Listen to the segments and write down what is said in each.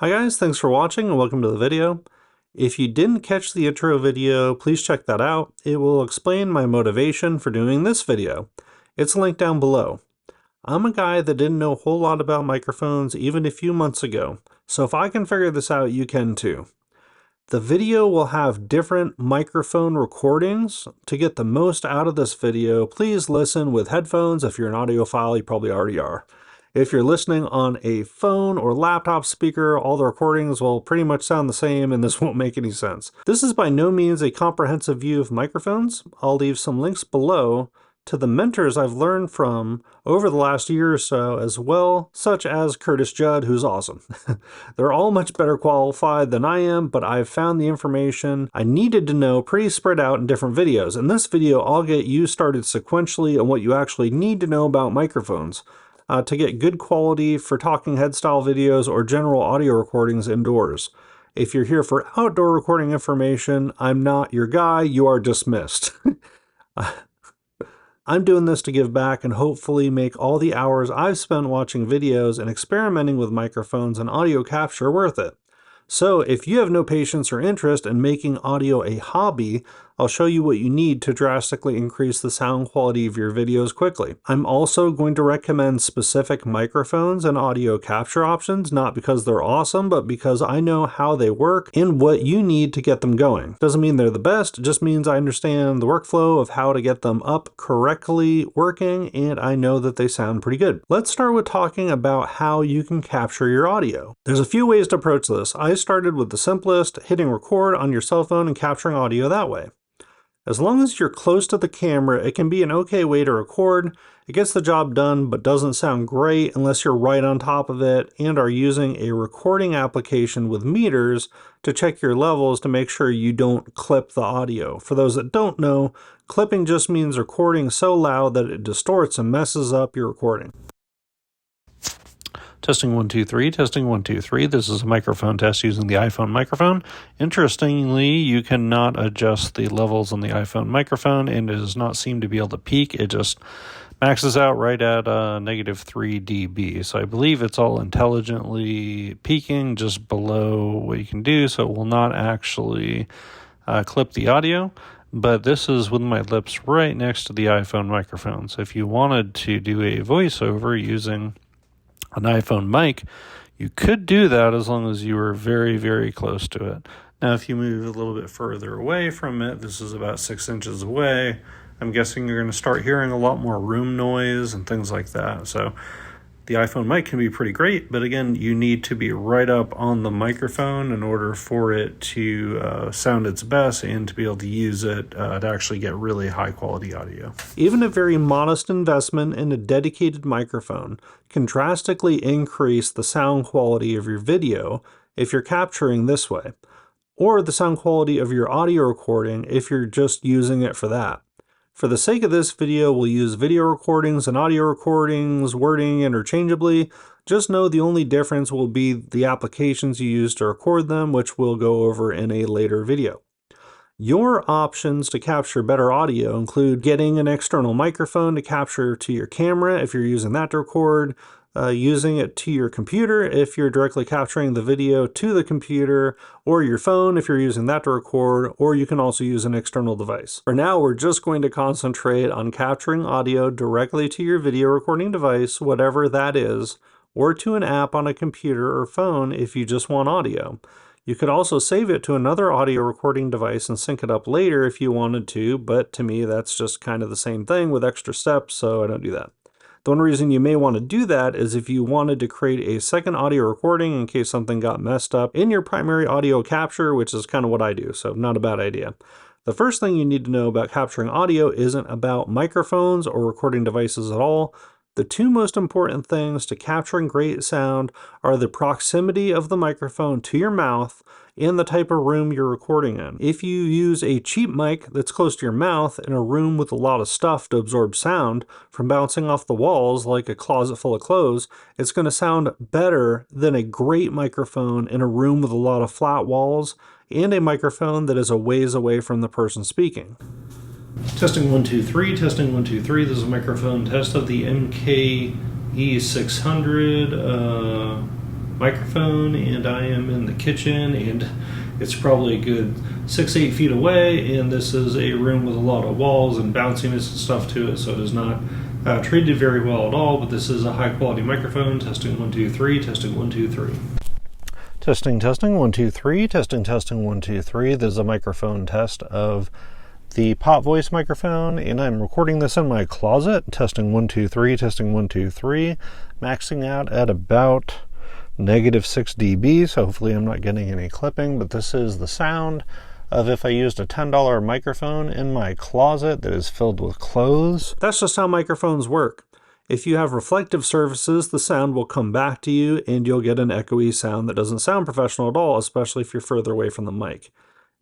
Hi guys, thanks for watching and welcome to the video. If you didn't catch the intro video, please check that out. It will explain my motivation for doing this video. It's linked down below. I'm a guy that didn't know a whole lot about microphones even a few months ago, so if I can figure this out, you can too. The video will have different microphone recordings. To get the most out of this video, please listen with headphones. If you're an audiophile, you probably already are. If you're listening on a phone or laptop speaker, all the recordings will pretty much sound the same and this won't make any sense. This is by no means a comprehensive view of microphones. I'll leave some links below to the mentors I've learned from over the last year or so as well, such as Curtis Judd, who's awesome. They're all much better qualified than I am, but I've found the information I needed to know pretty spread out in different videos. In this video, I'll get you started sequentially on what you actually need to know about microphones to get good quality for talking head style videos or general audio recordings indoors. If you're here for outdoor recording information, I'm not your guy, you are dismissed. I'm doing this to give back and hopefully make all the hours I've spent watching videos and experimenting with microphones and audio capture worth it. So if you have no patience or interest in making audio a hobby, I'll show you what you need to drastically increase the sound quality of your videos quickly. I'm also going to recommend specific microphones and audio capture options, not because they're awesome, but because I know how they work and what you need to get them going. Doesn't mean they're the best, it just means I understand the workflow of how to get them up correctly working, and I know that they sound pretty good. Let's start with talking about how you can capture your audio. There's a few ways to approach this. I started with the simplest, hitting record on your cell phone and capturing audio that way. As long as you're close to the camera, it can be an okay way to record. It gets the job done, but doesn't sound great unless you're right on top of it and are using a recording application with meters to check your levels to make sure you don't clip the audio. For those that don't know, clipping just means recording so loud that it distorts and messes up your recording. Testing 1 2 3, testing 1 2 3. This is a microphone test using the iPhone microphone. Interestingly, you cannot adjust the levels on the iPhone microphone and it does not seem to be able to peak. It just maxes out right at -3 dB. So I believe it's all intelligently peaking just below what you can do, so it will not actually clip the audio. But this is with my lips right next to the iPhone microphone. So if you wanted to do a voiceover using an iPhone mic, you could do that as long as you were very, very close to it. Now, if you move a little bit further away from it, this is about 6 inches away, I'm guessing you're going to start hearing a lot more room noise and things like that. So the iPhone mic can be pretty great, but again, you need to be right up on the microphone in order for it to sound its best and to be able to use it to actually get really high quality audio. Even a very modest investment in a dedicated microphone can drastically increase the sound quality of your video if you're capturing this way, or the sound quality of your audio recording if you're just using it for that. For the sake of this video, we'll use video recordings and audio recordings wording interchangeably. Just know the only difference will be the applications you use to record them, which we'll go over in a later video. Your options to capture better audio include getting an external microphone to capture to your camera if you're using that to record, using it to your computer if you're directly capturing the video to the computer, or your phone if you're using that to record, or you can also use an external device. For now, we're just going to concentrate on capturing audio directly to your video recording device, whatever that is, or to an app on a computer or phone if you just want audio. You could also save it to another audio recording device and sync it up later if you wanted to, but to me that's just kind of the same thing with extra steps, so I don't do that. The one reason you may want to do that is if you wanted to create a second audio recording in case something got messed up in your primary audio capture, which is kind of what I do, so not a bad idea. The first thing you need to know about capturing audio isn't about microphones or recording devices at all. The two most important things to capturing great sound are the proximity of the microphone to your mouth and the type of room you're recording in. If you use a cheap mic that's close to your mouth in a room with a lot of stuff to absorb sound from bouncing off the walls like a closet full of clothes, it's going to sound better than a great microphone in a room with a lot of flat walls and a microphone that is a ways away from the person speaking. Testing 1 2 3, testing 1 2 3. This is a microphone test of the MKE600 microphone, and I am in the kitchen, and it's probably a good 6-8 feet away, and this is a room with a lot of walls and bounciness and stuff to it, so it is not treated very well at all, but this is a high quality microphone. Testing 1 2 3, testing 1 2 3. Testing 1 2 3, testing 1 2 3. This is a microphone test of the Pop Voice microphone, and I'm recording this in my closet. Testing 1 2 3, testing 1 2 3, maxing out at about -6 dB, so hopefully I'm not getting any clipping, but this is the sound of if I used a $10 microphone in my closet that is filled with clothes. That's just how microphones work. If you have reflective surfaces, the sound will come back to you and you'll get an echoey sound that doesn't sound professional at all, especially if you're further away from the mic.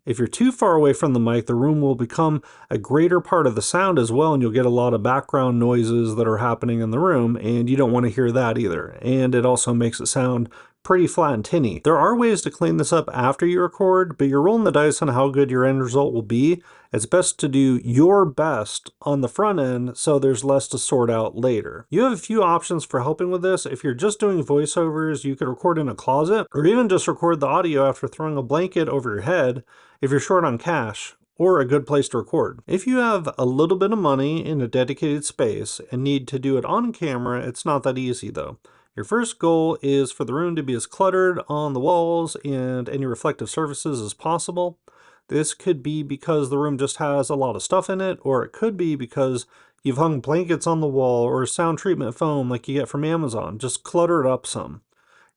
If you're too far away from the mic, the room will become a greater part of the sound as well, and you'll get a lot of background noises that are happening in the room, and you don't want to hear that either. And it also makes it sound pretty flat and tinny. There are ways to clean this up after you record, but you're rolling the dice on how good your end result will be. It's best to do your best on the front end so there's less to sort out later. You have a few options for helping with this. If you're just doing voiceovers, you could record in a closet, or even just record the audio after throwing a blanket over your head if you're short on cash, or a good place to record. If you have a little bit of money in a dedicated space and need to do it on camera, it's not that easy though. Your first goal is for the room to be as cluttered on the walls and any reflective surfaces as possible. This could be because the room just has a lot of stuff in it, or it could be because you've hung blankets on the wall or sound treatment foam like you get from Amazon. Just clutter it up some.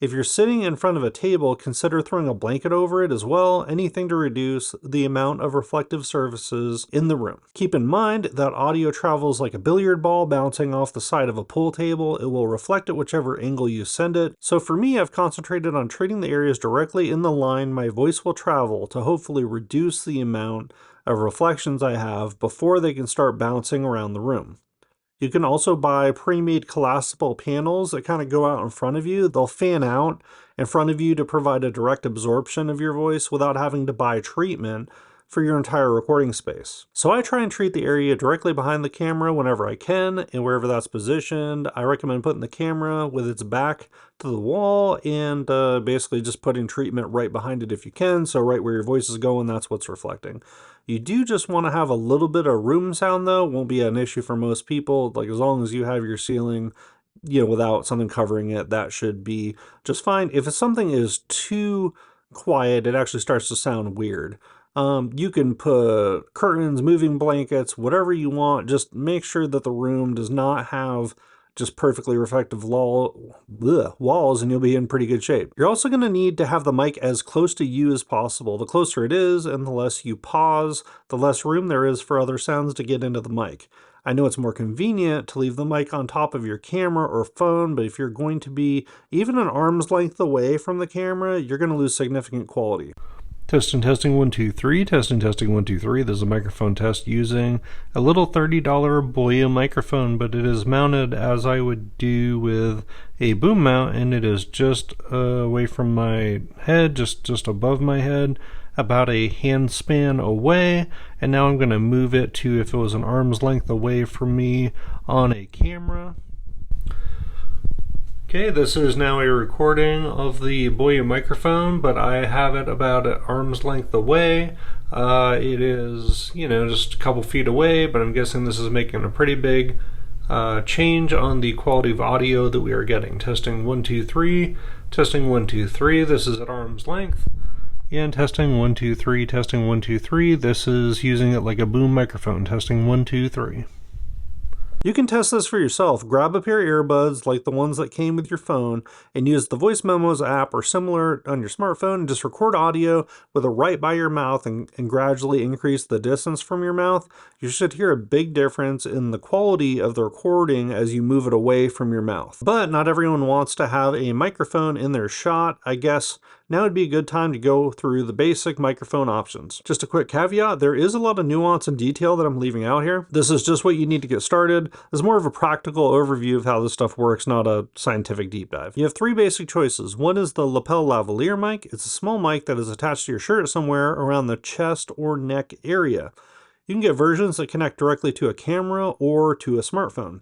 If you're sitting in front of a table, consider throwing a blanket over it as well, anything to reduce the amount of reflective surfaces in the room. Keep in mind that audio travels like a billiard ball bouncing off the side of a pool table. It will reflect at whichever angle you send it. So for me, I've concentrated on treating the areas directly in the line my voice will travel to hopefully reduce the amount of reflections I have before they can start bouncing around the room. You can also buy pre-made collapsible panels that kind of go out in front of you. They'll fan out in front of you to provide a direct absorption of your voice without having to buy treatment for your entire recording space. So I try and treat the area directly behind the camera whenever I can, and wherever that's positioned. I recommend putting the camera with its back to the wall and basically just putting treatment right behind it if you can, so right where your voice is going, that's what's reflecting. You do just want to have a little bit of room sound though. It won't be an issue for most people. Like as long as you have your ceiling, without something covering it, that should be just fine. If something is too quiet, it actually starts to sound weird. You can put curtains, moving blankets, whatever you want. Just make sure that the room does not have just perfectly reflective walls, and you'll be in pretty good shape. You're also going to need to have the mic as close to you as possible. The closer it is, and the less you pause, the less room there is for other sounds to get into the mic. I know it's more convenient to leave the mic on top of your camera or phone, but if you're going to be even an arm's length away from the camera, you're going to lose significant quality. Testing 1 2 3, testing 1 2 3. This is a microphone test using a little $30 Boya microphone, but it is mounted as I would do with a boom mount, and it is just away from my head, just above my head, about a hand span away. And now I'm going to move it to if it was an arm's length away from me on a camera. Okay, this is now a recording of the Boya microphone, but I have it about at arm's length away. It is, just a couple feet away, but I'm guessing this is making a pretty big change on the quality of audio that we are getting. Testing 1 2 3, testing 1 2 3. This is at arm's length. And testing 1 2 3, testing 1 2 3. This is using it like a boom microphone. Testing 1 2 3. You can test this for yourself. Grab a pair of earbuds like the ones that came with your phone and use the Voice Memos app or similar on your smartphone and just record audio with it right by your mouth and gradually increase the distance from your mouth. You should hear a big difference in the quality of the recording as you move it away from your mouth. But not everyone wants to have a microphone in their shot. I guess now would be a good time to go through the basic microphone options. Just a quick caveat, there is a lot of nuance and detail that I'm leaving out here. This is just what you need to get started. This is more of a practical overview of how this stuff works, not a scientific deep dive. You have three basic choices. One is the Lapel Lavelier mic. It's a small mic that is attached to your shirt somewhere around the chest or neck area. You can get versions that connect directly to a camera or to a smartphone.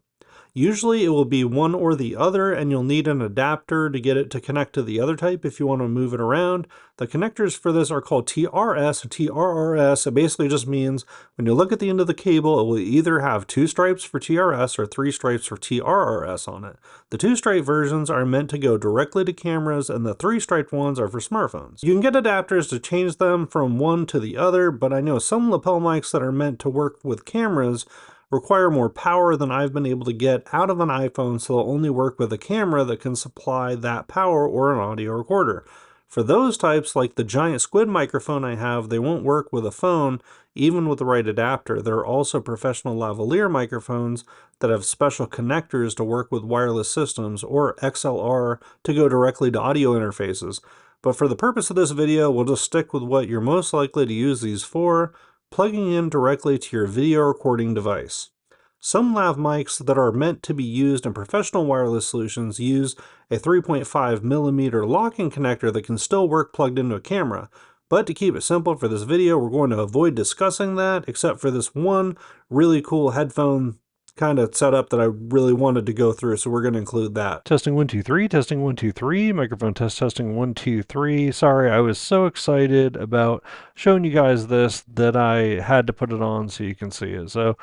Usually it will be one or the other, and you'll need an adapter to get it to connect to the other type if you want to move it around. The connectors for this are called TRS and TRRS. It basically just means when you look at the end of the cable, it will either have 2 stripes for TRS or 3 stripes for TRRS on it. The 2-stripe versions are meant to go directly to cameras, and the 3-striped ones are for smartphones. You can get adapters to change them from one to the other, but I know some lapel mics that are meant to work with cameras require more power than I've been able to get out of an iPhone, so they'll only work with a camera that can supply that power or an audio recorder. For those types, like the giant squid microphone I have, they won't work with a phone, even with the right adapter. There are also professional lavalier microphones that have special connectors to work with wireless systems, or XLR to go directly to audio interfaces. But for the purpose of this video, we'll just stick with what you're most likely to use these for, plugging in directly to your video recording device. Some lav mics that are meant to be used in professional wireless solutions use a 3.5mm locking connector that can still work plugged into a camera. But to keep it simple for this video, we're going to avoid discussing that, except for this one really cool headphone kind of setup that I really wanted to go through, so we're going to include that. Testing 1 2 3, testing 1 2 3, microphone test testing 1 2 3. Sorry, I was so excited about showing you guys this that I had to put it on so you can see it. So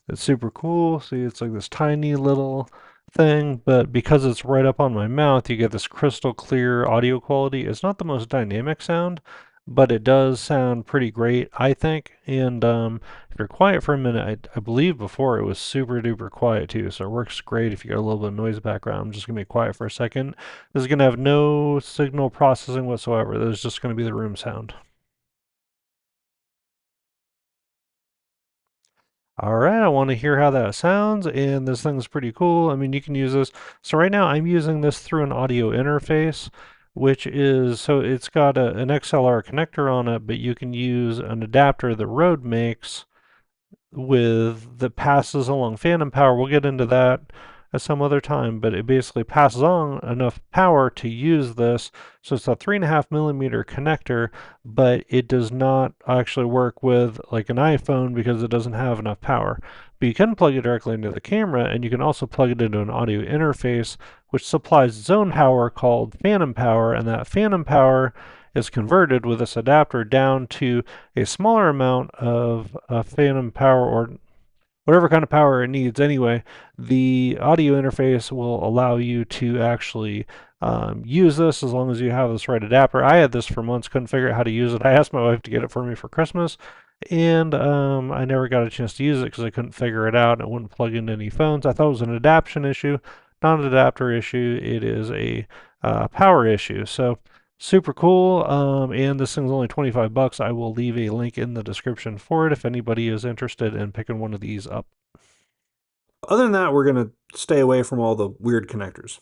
it's super cool. See, it's like this tiny little thing, but because it's right up on my mouth, you get this crystal clear audio quality. It's not the most dynamic sound, but it does sound pretty great, I think. And if you're quiet for a minute, I believe before it was super duper quiet too, so it works great if you got a little bit of noise background. I'm just gonna be quiet for a second. This is gonna have no signal processing whatsoever. This is just gonna be the room sound. All right, I want to hear how that sounds, and this thing's pretty cool. I mean, you can use this. So right now I'm using this through an audio interface, which is, so it's got an XLR connector on it, but you can use an adapter that Rode makes that passes along phantom power. We'll get into that at some other time, but it basically passes on enough power to use this. So it's a 3.5mm connector, but it does not actually work with like an iPhone because it doesn't have enough power. But you can plug it directly into the camera, and you can also plug it into an audio interface which supplies its own power called phantom power, and that phantom power is converted with this adapter down to a smaller amount of phantom power, or whatever kind of power it needs. Anyway, the audio interface will allow you to actually use this as long as you have this right adapter. I had this for months, couldn't figure out how to use it. I asked my wife to get it for me for Christmas, and I never got a chance to use it because I couldn't figure it out, and it wouldn't plug into any phones. I thought it was an adaptation issue, not an adapter issue. It is a power issue. So super cool, and this thing's only 25 bucks. I will leave a link in the description for it if anybody is interested in picking one of these up. Other than that, we're going to stay away from all the weird connectors.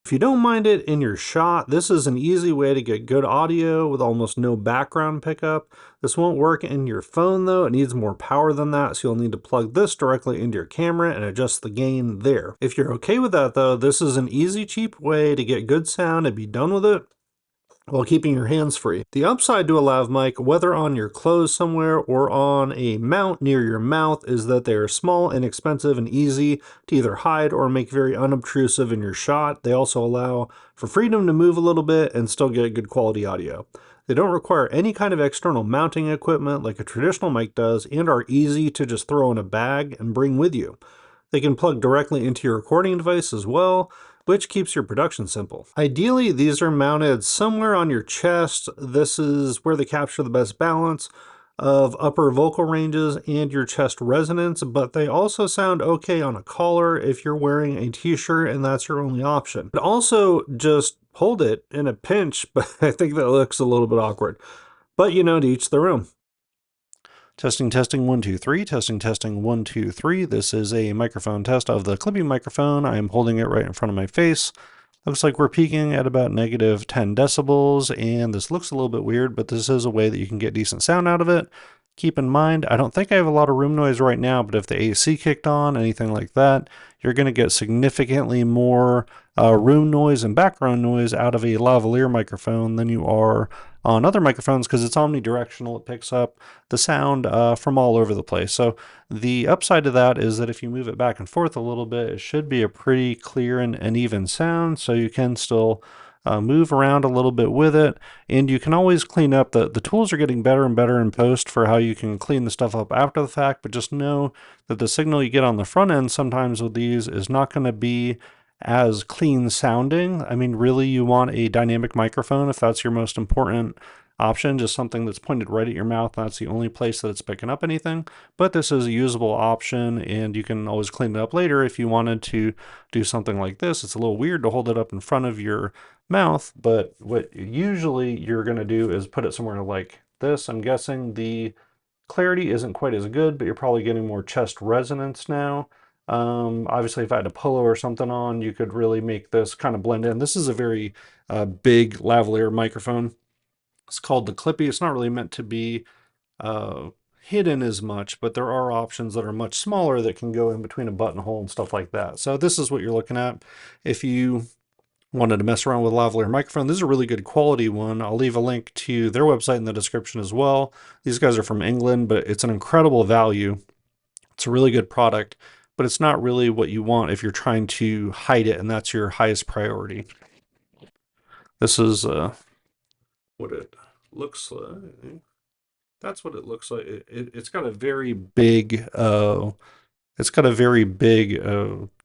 If you don't mind it in your shot, this is an easy way to get good audio with almost no background pickup. This won't work in your phone though. It needs more power than that, so you'll need to plug this directly into your camera and adjust the gain there. If you're okay with that though, this is an easy, cheap way to get good sound and be done with it while keeping your hands free. The upside to a lav mic, whether on your clothes somewhere or on a mount near your mouth, is that they are small, inexpensive, and easy to either hide or make very unobtrusive in your shot. They also allow for freedom to move a little bit and still get good quality audio. They don't require any kind of external mounting equipment like a traditional mic does, and are easy to just throw in a bag and bring with you. They can plug directly into your recording device as well, which keeps your production simple. Ideally, these are mounted somewhere on your chest. This is where they capture the best balance of upper vocal ranges and your chest resonance, but they also sound okay on a collar if you're wearing a t-shirt and that's your only option. But also just hold it in a pinch, but I think that looks a little bit awkward. But you know, to each their own. Testing, testing, 1 2 3, testing, testing, 1 2 3. This is a microphone test of the clipping microphone. I am holding it right in front of my face. Looks like we're peaking at about negative 10 decibels, and this looks a little bit weird, but this is a way that you can get decent sound out of it. Keep in mind, I don't think I have a lot of room noise right now, but if the AC kicked on, anything like that, you're going to get significantly more room noise and background noise out of a lavalier microphone than you are on other microphones because it's omnidirectional. It picks up the sound from all over the place. So the upside to that is that if you move it back and forth a little bit, it should be a pretty clear and even sound. So you can still move around a little bit with it, and you can always clean up. The tools are getting better and better in post for how you can clean the stuff up after the fact, but just know that the signal you get on the front end sometimes with these is not going to be as clean sounding. I mean, really, you want a dynamic microphone if that's your most important option, just something that's pointed right at your mouth. That's the only place that it's picking up anything. But this is a usable option, and you can always clean it up later if you wanted to do something like this. It's a little weird to hold it up in front of your mouth, but what usually you're going to do is put it somewhere like this. I'm guessing the clarity isn't quite as good, but you're probably getting more chest resonance now. Obviously, if I had a polo or something on, you could really make this kind of blend in. This is a very big lavalier microphone. It's called the Clippy. It's not really meant to be uh, hidden as much, but there are options that are much smaller that can go in between a buttonhole and stuff like that. So this is what you're looking at. If you wanted to mess around with a lavalier microphone, this is a really good quality one. I'll leave a link to their website in the description as well. These guys are from England, but it's an incredible value. It's a really good product, but it's not really what you want if you're trying to hide it and that's your highest priority. This is what it looks like. That's what it looks like. It's got a very big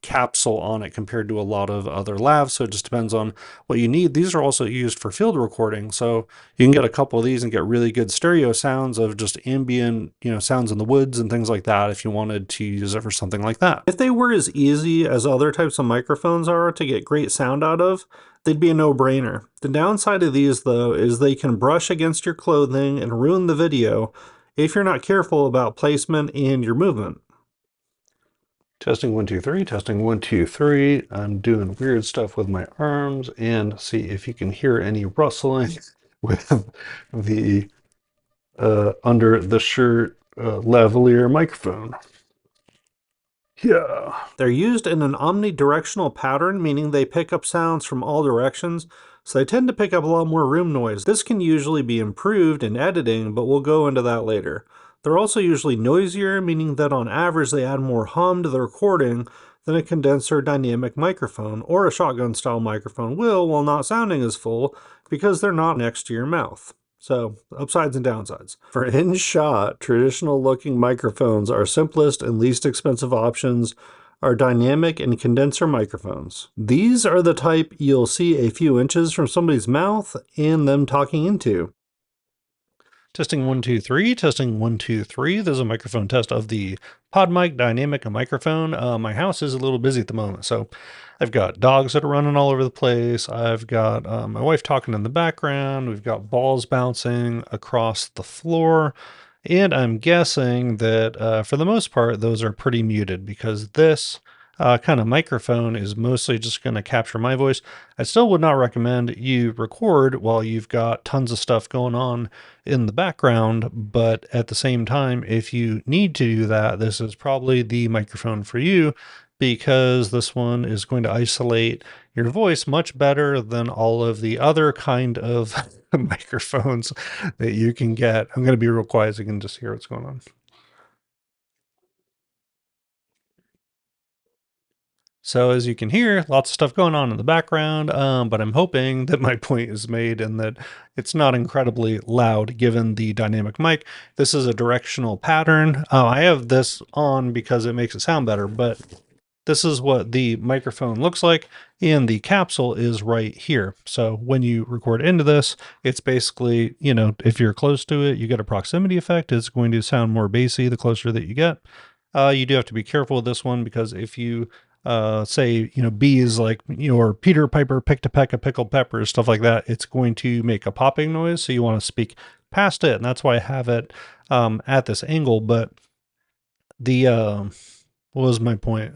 capsule on it compared to a lot of other lavs, so it just depends on what you need. These are also used for field recording, so you can get a couple of these and get really good stereo sounds of just ambient, sounds in the woods and things like that if you wanted to use it for something like that. If they were as easy as other types of microphones are to get great sound out of, they'd be a no-brainer. The downside of these, though, is they can brush against your clothing and ruin the video if you're not careful about placement and your movement. Testing 1 2 3, testing 1 2 3. I'm doing weird stuff with my arms and see if you can hear any rustling with the under the shirt lavalier microphone. Yeah. They're used in an omnidirectional pattern, meaning they pick up sounds from all directions, so they tend to pick up a lot more room noise. This can usually be improved in editing, but we'll go into that later. They're also usually noisier, meaning that on average they add more hum to the recording than a condenser dynamic microphone or a shotgun style microphone will while not sounding as full because they're not next to your mouth. So, upsides and downsides. For in-shot, traditional-looking microphones, our simplest and least expensive options are dynamic and condenser microphones. These are the type you'll see a few inches from somebody's mouth and them talking into. Testing 1 2 3, testing 1 2 3. There's a microphone test of the Podmic dynamic microphone. My house is a little busy at the moment, so I've got dogs that are running all over the place. I've got my wife talking in the background. We've got balls bouncing across the floor. And I'm guessing that for the most part, those are pretty muted because this kind of microphone is mostly just going to capture my voice. I still would not recommend you record while you've got tons of stuff going on in the background, but at the same time, if you need to do that, this is probably the microphone for you because this one is going to isolate your voice much better than all of the other kind of microphones that you can get. I'm going to be real quiet so you can just hear what's going on. So as you can hear, lots of stuff going on in the background, but I'm hoping that my point is made and that it's not incredibly loud given the dynamic mic. This is a directional pattern. I have this on because it makes it sound better, but this is what the microphone looks like, and the capsule is right here. So when you record into this, it's basically, if you're close to it, you get a proximity effect. It's going to sound more bassy the closer that you get. You do have to be careful with this one because if you say, bees like your Peter Piper picked a peck of pickled peppers, stuff like that, it's going to make a popping noise. So you want to speak past it. And that's why I have it at this angle. But the, what was my point?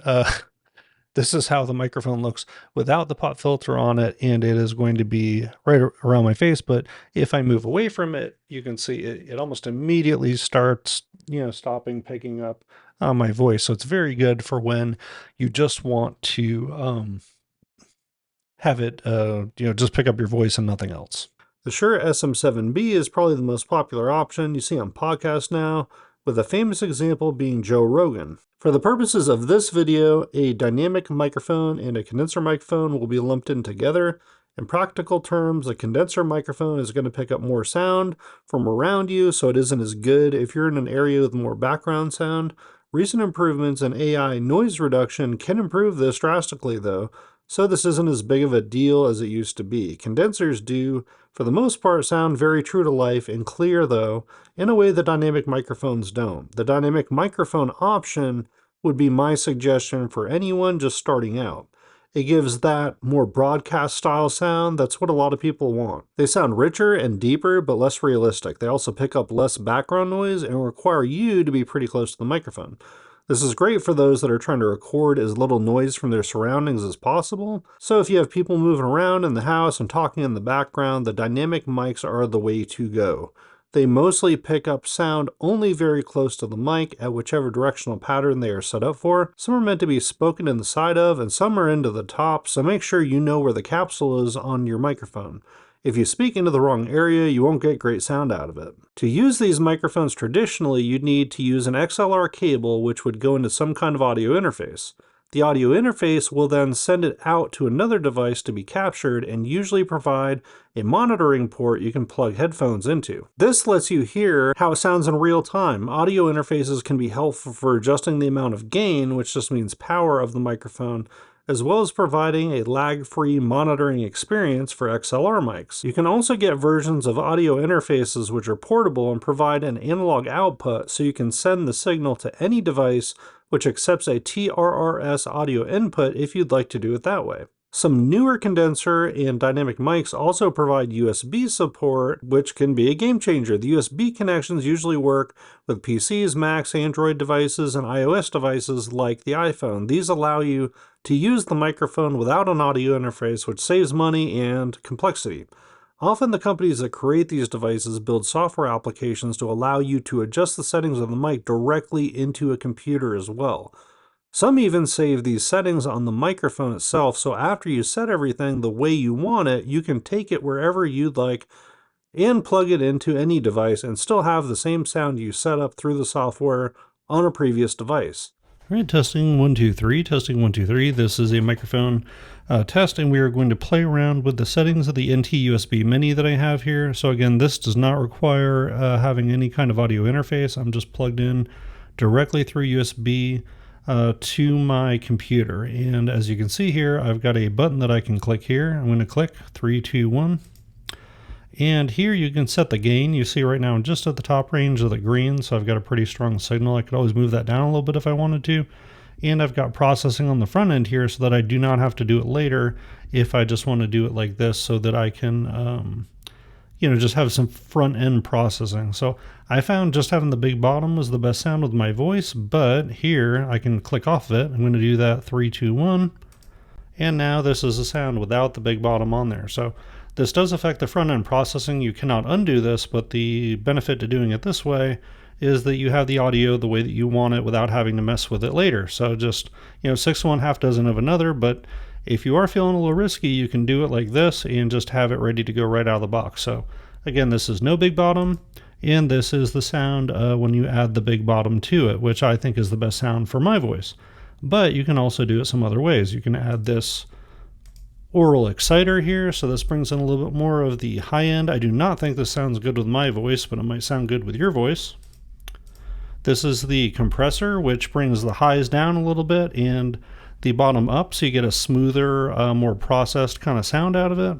This is how the microphone looks without the pop filter on it, and it is going to be right around my face. But if I move away from it, you can see it almost immediately starts, stopping, picking up my voice. So it's very good for when you just want to have it, just pick up your voice and nothing else. The Shure SM7B is probably the most popular option you see on podcasts now, with a famous example being Joe Rogan. For the purposes of this video, a dynamic microphone and a condenser microphone will be lumped in together. In practical terms, a condenser microphone is going to pick up more sound from around you, so it isn't as good if you're in an area with more background sound. Recent improvements in AI noise reduction can improve this drastically though, so this isn't as big of a deal as it used to be. Condensers do, for the most part, sound very true to life and clear though, in a way that dynamic microphones don't. The dynamic microphone option would be my suggestion for anyone just starting out. It gives that more broadcast style sound. That's what a lot of people want. They sound richer and deeper, but less realistic. They also pick up less background noise and require you to be pretty close to the microphone. This is great for those that are trying to record as little noise from their surroundings as possible. So if you have people moving around in the house and talking in the background, the dynamic mics are the way to go. They mostly pick up sound only very close to the mic at whichever directional pattern they are set up for. Some are meant to be spoken in the side of, and some are into the top, so make sure you know where the capsule is on your microphone. If you speak into the wrong area, you won't get great sound out of it. To use these microphones traditionally, you'd need to use an XLR cable, which would go into some kind of audio interface. The audio interface will then send it out to another device to be captured and usually provide a monitoring port you can plug headphones into. This lets you hear how it sounds in real time. Audio interfaces can be helpful for adjusting the amount of gain, which just means power of the microphone, as well as providing a lag-free monitoring experience for XLR mics. You can also get versions of audio interfaces which are portable and provide an analog output, so you can send the signal to any device which accepts a TRRS audio input if you'd like to do it that way. Some newer condenser and dynamic mics also provide USB support, which can be a game changer. The USB connections usually work with PCs, Macs, Android devices, and iOS devices like the iPhone. These allow you to use the microphone without an audio interface, which saves money and complexity. Often the companies that create these devices build software applications to allow you to adjust the settings of the mic directly into a computer as well. Some even save these settings on the microphone itself, so after you set everything the way you want it, you can take it wherever you'd like and plug it into any device and still have the same sound you set up through the software on a previous device. All right, testing 1 2 3, testing 1 2 3. This is a microphone test, and we are going to play around with the settings of the NT USB Mini that I have here. So again, this does not require having any kind of audio interface. I'm just plugged in directly through USB to my computer, and as you can see here, I've got a button that I can click here. I'm going to click 3 2 1, and here you can set the gain. You see right now I'm just at the top range of the green, so I've got a pretty strong signal. I could always move that down a little bit if I wanted to, and I've got processing on the front end here so that I do not have to do it later if I just want to do it like this, so that I can just have some front end processing. So I found just having the big bottom was the best sound with my voice, but here I can click off of it. I'm going to do that 3 2 1, and now this is a sound without the big bottom on there. So this does affect the front end processing. You cannot undo this, but the benefit to doing it this way is that you have the audio the way that you want it without having to mess with it later. So just 6 to 1, half dozen of another, but if you are feeling a little risky, you can do it like this and just have it ready to go right out of the box. So again, this is no big bottom, and this is the sound when you add the big bottom to it, which I think is the best sound for my voice. But you can also do it some other ways. You can add this oral exciter here, so this brings in a little bit more of the high end. I do not think this sounds good with my voice, but it might sound good with your voice. This is the compressor, which brings the highs down a little bit and the bottom up, so you get a smoother, more processed kind of sound out of it.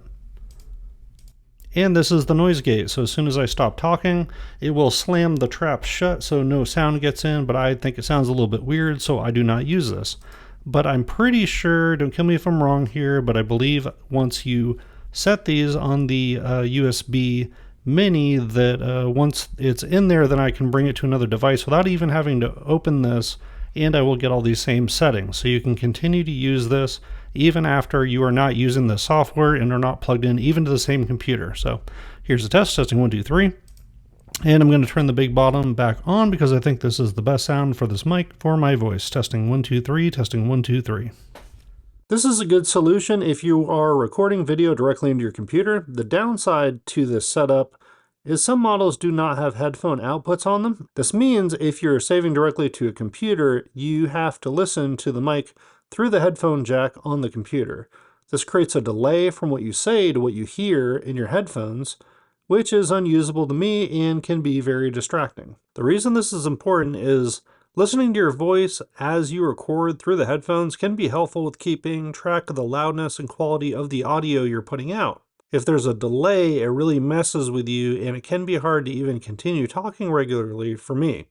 And this is the noise gate, so as soon as I stop talking, it will slam the trap shut so no sound gets in, but I think it sounds a little bit weird, so I do not use this. But I'm pretty sure, don't kill me if I'm wrong here, but I believe once you set these on the USB Mini, that once it's in there, then I can bring it to another device without even having to open this, and I will get all these same settings. So you can continue to use this even after you are not using the software and are not plugged in even to the same computer. So here's the test, testing 1 2 3. And I'm going to turn the big bottom back on because I think this is the best sound for this mic for my voice. Testing 1 2 3, testing 1 2 3. This is a good solution if you are recording video directly into your computer. The downside to this setup is some models do not have headphone outputs on them. This means if you're saving directly to a computer, you have to listen to the mic through the headphone jack on the computer. This creates a delay from what you say to what you hear in your headphones, which is unusable to me and can be very distracting. The reason this is important is listening to your voice as you record through the headphones can be helpful with keeping track of the loudness and quality of the audio you're putting out. If there's a delay, it really messes with you and it can be hard to even continue talking regularly for me.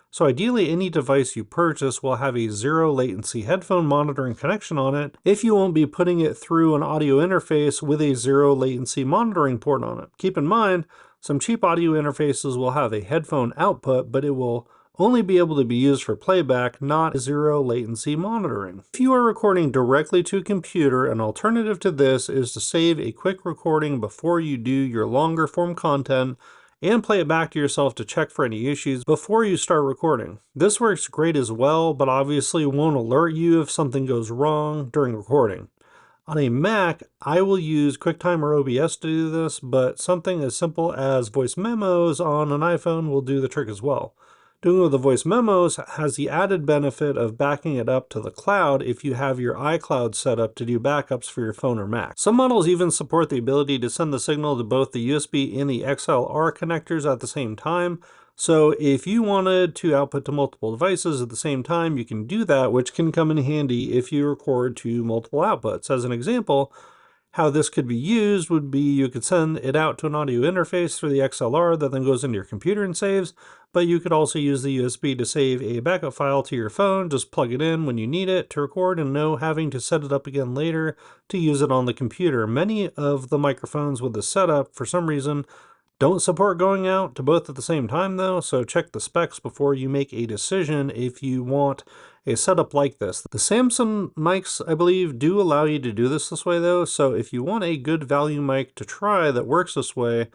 So ideally, any device you purchase will have a zero latency headphone monitoring connection on it if you won't be putting it through an audio interface with a zero latency monitoring port on it. Keep in mind, some cheap audio interfaces will have a headphone output, but it will only be able to be used for playback, not zero latency monitoring. If you are recording directly to a computer, an alternative to this is to save a quick recording before you do your longer form content and play it back to yourself to check for any issues before you start recording. This works great as well, but obviously won't alert you if something goes wrong during recording. On a Mac, I will use QuickTime or OBS to do this, but something as simple as voice memos on an iPhone will do the trick as well. Doing with the voice memos has the added benefit of backing it up to the cloud if you have your iCloud set up to do backups for your phone or Mac. Some models even support the ability to send the signal to both the USB and the XLR connectors at the same time. So if you wanted to output to multiple devices at the same time, you can do that, which can come in handy if you record to multiple outputs. As an example, how this could be used would be you could send it out to an audio interface through the XLR that then goes into your computer and saves, but you could also use the USB to save a backup file to your phone, just plug it in when you need it to record and no having to set it up again later to use it on the computer. Many of the microphones with this setup, for some reason, don't support going out to both at the same time though, so check the specs before you make a decision if you want a setup like this. The Samsung mics, I believe, do allow you to do this way though, so if you want a good value mic to try that works this way,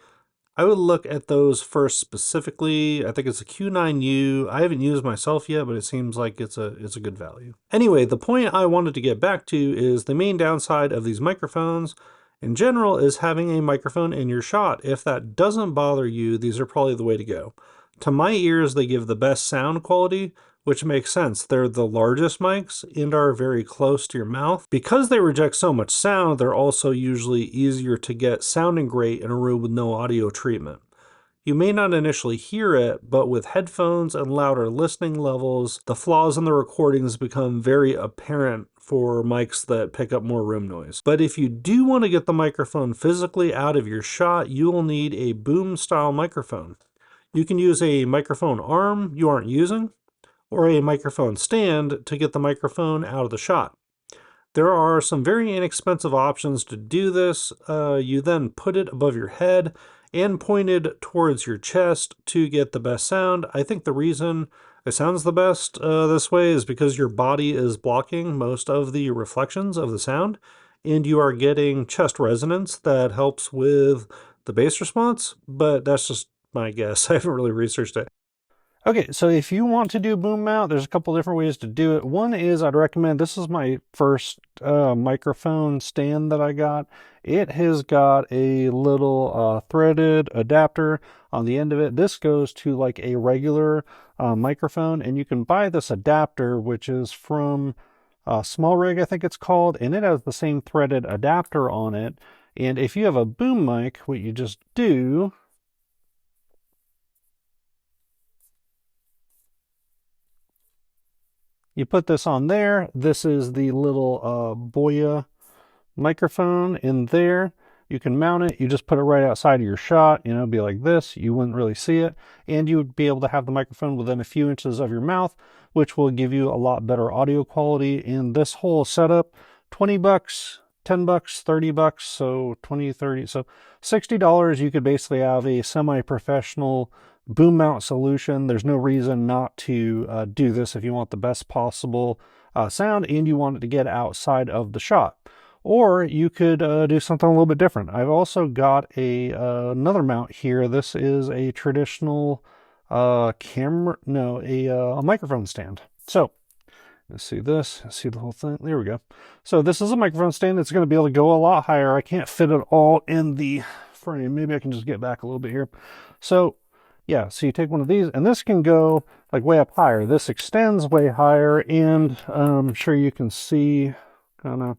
I would look at those first specifically. I think it's a Q9U. I haven't used myself yet, but it seems like it's a good value. Anyway, the point I wanted to get back to is the main downside of these microphones in general is having a microphone in your shot. If that doesn't bother you, these are probably the way to go. To my ears, they give the best sound quality, which makes sense. They're the largest mics and are very close to your mouth. Because they reject so much sound, they're also usually easier to get sounding great in a room with no audio treatment. You may not initially hear it, but with headphones and louder listening levels, the flaws in the recordings become very apparent for mics that pick up more room noise. But if you do want to get the microphone physically out of your shot, you will need a boom style microphone. You can use a microphone arm you aren't using, or a microphone stand to get the microphone out of the shot. There are some very inexpensive options to do this. You then put it above your head and pointed towards your chest to get the best sound. I think the reason it sounds the best this way is because your body is blocking most of the reflections of the sound, and you are getting chest resonance that helps with the bass response, but that's just my guess. I haven't really researched it. Okay, so if you want to do boom mount, there's a couple different ways to do it. One is I'd recommend, this is my first microphone stand that I got. It has got a little threaded adapter on the end of it. This goes to like a regular microphone, and you can buy this adapter, which is from Small Rig, I think it's called, and it has the same threaded adapter on it. And if you have a boom mic, what you just do, you put this on there. This is the little Boya microphone in there. You can mount it. You just put it right outside of your shot. You know, it'd be like this. You wouldn't really see it. And you would be able to have the microphone within a few inches of your mouth, which will give you a lot better audio quality. And this whole setup, 20 bucks, 10 bucks, 30 bucks, so 20, 30, so $60, you could basically have a semi-professional boom mount solution. There's no reason not to do this if you want the best possible sound and you want it to get outside of the shot. Or you could do something a little bit different. I've also got another mount here. This is a traditional a microphone stand. So Let's see this. See the whole thing. There we go. So this is a microphone stand that's going to be able to go a lot higher. I can't fit it all in the frame. Maybe I can just get back a little bit here. So yeah, so you take one of these, and this can go like way up higher. This extends way higher, and I'm sure you can see kind of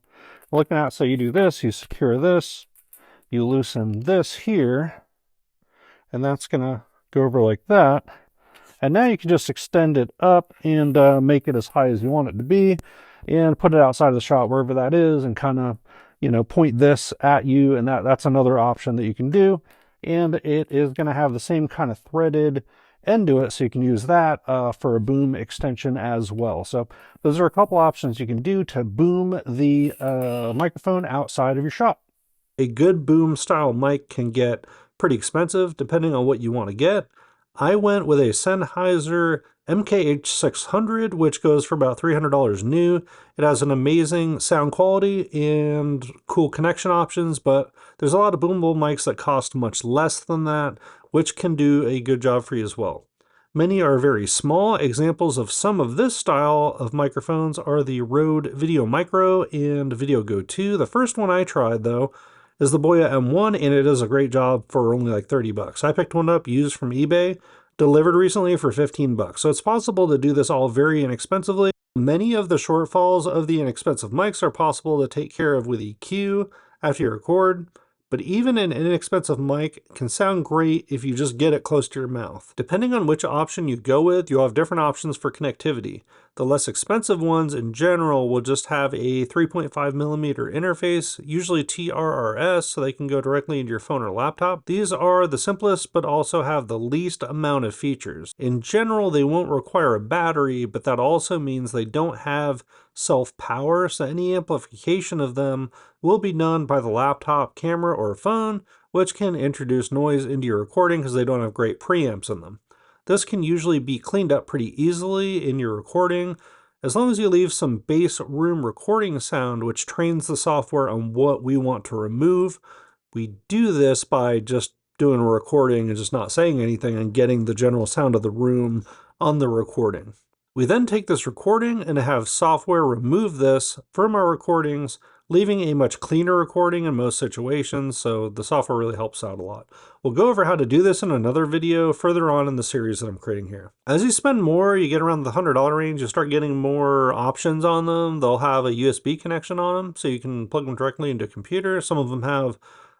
looking at. So you do this, you secure this, you loosen this here, and that's going to go over like that. And now you can just extend it up and make it as high as you want it to be, and put it outside of the shot, wherever that is, and kind of, you know, point this at you, and that's another option that you can do. And it is going to have the same kind of threaded end to it, so you can use that for a boom extension as well. So those are a couple options you can do to boom the microphone outside of your shot. A good boom style mic can get pretty expensive depending on what you want to get. I went with a Sennheiser MKH600, which goes for about $300 new. It has an amazing sound quality and cool connection options, but there's a lot of boomable mics that cost much less than that, which can do a good job for you as well. Many are very small. Examples of some of this style of microphones are the Rode Video Micro and Video Go 2. The first one I tried, though, is the Boya M1, and it does a great job for only like 30 bucks. I picked one up used from eBay, delivered recently for 15 bucks. So it's possible to do this all very inexpensively. Many of the shortfalls of the inexpensive mics are possible to take care of with EQ after you record, but even an inexpensive mic can sound great if you just get it close to your mouth. Depending on which option you go with, you'll have different options for connectivity. The less expensive ones in general will just have a 3.5mm interface, usually TRRS, so they can go directly into your phone or laptop. These are the simplest, but also have the least amount of features. In general, they won't require a battery, but that also means they don't have self-power, so any amplification of them will be done by the laptop, camera, or phone, which can introduce noise into your recording because they don't have great preamps in them. This can usually be cleaned up pretty easily in your recording, as long as you leave some bass room recording sound, which trains the software on what we want to remove. We do this by just doing a recording and just not saying anything and getting the general sound of the room on the recording. We then take this recording and have software remove this from our recordings, leaving a much cleaner recording in most situations, so the software really helps out a lot. We'll go over how to do this in another video further on in the series that I'm creating here. As you spend more, you get around the $100 range, you start getting more options on them. They'll have a USB connection on them, so you can plug them directly into a computer. Some of them have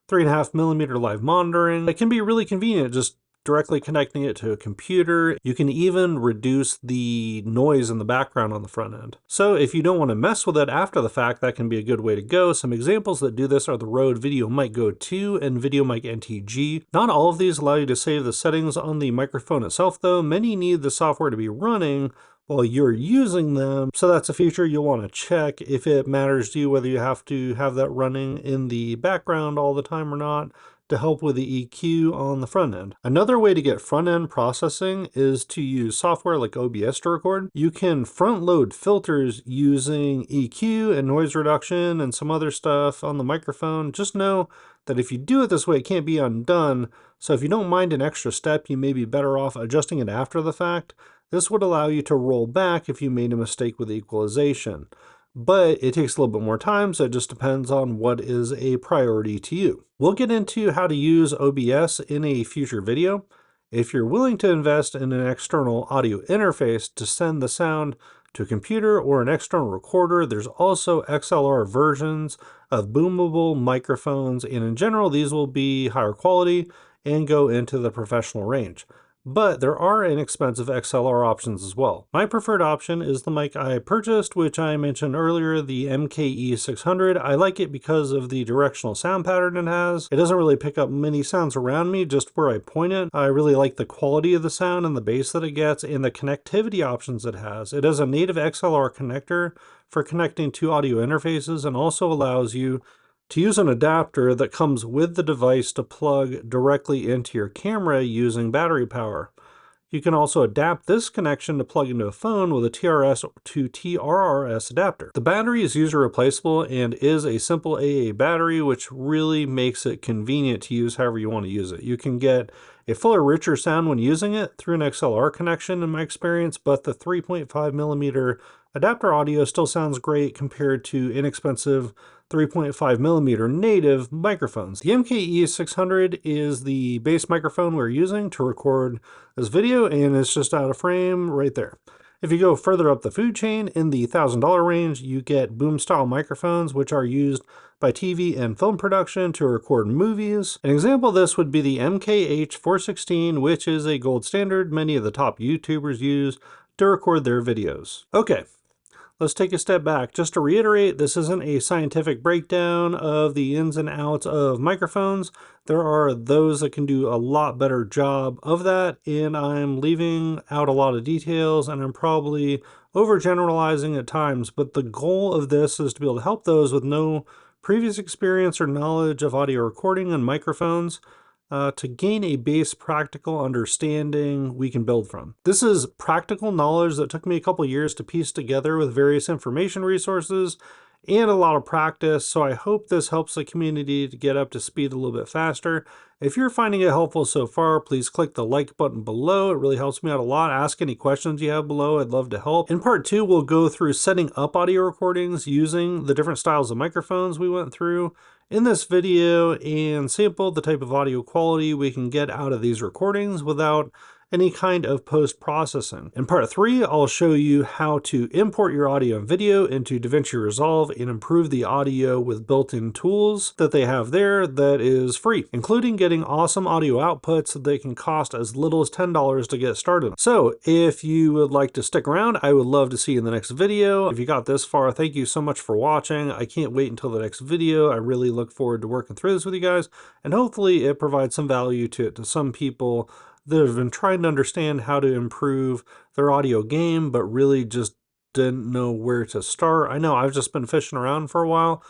3.5mm live monitoring. It can be really convenient just directly connecting it to a computer. You can even reduce the noise in the background on the front end. So if you don't want to mess with it after the fact, that can be a good way to go. Some examples that do this are the Rode Video Mic Go 2 and Video Mic NTG. Not all of these allow you to save the settings on the microphone itself though. Many need the software to be running while you're using them, so that's a feature you'll want to check if it matters to you whether you have to have that running in the background all the time or not, to help with the EQ on the front end. Another way to get front end processing is to use software like OBS to record. You can front load filters using EQ and noise reduction and some other stuff on the microphone. Just know that if you do it this way, it can't be undone. So if you don't mind an extra step, you may be better off adjusting it after the fact. This would allow you to roll back if you made a mistake with equalization. But it takes a little bit more time, so it just depends on what is a priority to you. We'll get into how to use OBS in a future video. If you're willing to invest in an external audio interface to send the sound to a computer or an external recorder, there's also XLR versions of boomable microphones, and in general, these will be higher quality and go into the professional range. But there are inexpensive XLR options as well. My preferred option is the mic I purchased, which I mentioned earlier, the MKE600. I like it because of the directional sound pattern it has. It doesn't really pick up many sounds around me, just where I point it. I really like the quality of the sound and the bass that it gets and the connectivity options it has. It has a native XLR connector for connecting to audio interfaces and also allows you to use an adapter that comes with the device to plug directly into your camera using battery power. You can also adapt this connection to plug into a phone with a TRS to TRRS adapter. The battery is user replaceable and is a simple AA battery, which really makes it convenient to use however you want to use it. You can get a fuller, richer sound when using it through an XLR connection in my experience, but the 3.5 millimeter adapter audio still sounds great compared to inexpensive 3.5 millimeter native microphones. The MKE 600 is the base microphone we're using to record this video, and it's just out of frame right there. If you go further up the food chain in the $1,000 range, you get boom style microphones, which are used by TV and film production to record movies. An example of this would be the MKH 416, which is a gold standard many of the top YouTubers use to record their videos. Okay, let's take a step back. Just to reiterate, this isn't a scientific breakdown of the ins and outs of microphones. There are those that can do a lot better job of that, and I'm leaving out a lot of details, and I'm probably overgeneralizing at times, but the goal of this is to be able to help those with no previous experience or knowledge of audio recording and microphones to gain a base practical understanding we can build from. This is practical knowledge that took me a couple years to piece together with various information resources and a lot of practice, so I hope this helps the community to get up to speed a little bit faster. If you're finding it helpful so far, please click the like button below. It really helps me out a lot. Ask any questions you have below. I'd love to help. In part 2, we'll go through setting up audio recordings using the different styles of microphones we went through in this video and sample the type of audio quality we can get out of these recordings without any kind of post-processing. In part 3, I'll show you how to import your audio and video into DaVinci Resolve and improve the audio with built-in tools that they have there that is free, including getting awesome audio outputs that can cost as little as $10 to get started. So if you would like to stick around, I would love to see you in the next video. If you got this far, thank you so much for watching. I can't wait until the next video. I really look forward to working through this with you guys, and hopefully it provides some value to some people that have been trying to understand how to improve their audio game, but really just didn't know where to start. I know I've just been fishing around for a while.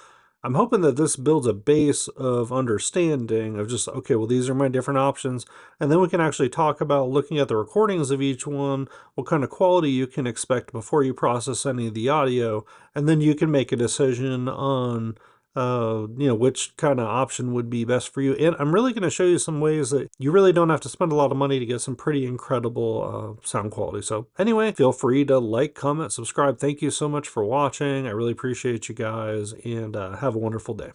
I'm hoping that this builds a base of understanding of just, okay, well, these are my different options. And then we can actually talk about looking at the recordings of each one, what kind of quality you can expect before you process any of the audio. And then you can make a decision on which kind of option would be best for you. And I'm really going to show you some ways that you really don't have to spend a lot of money to get some pretty incredible sound quality. So anyway, feel free to like, comment, subscribe. Thank you so much for watching. I really appreciate you guys, and have a wonderful day.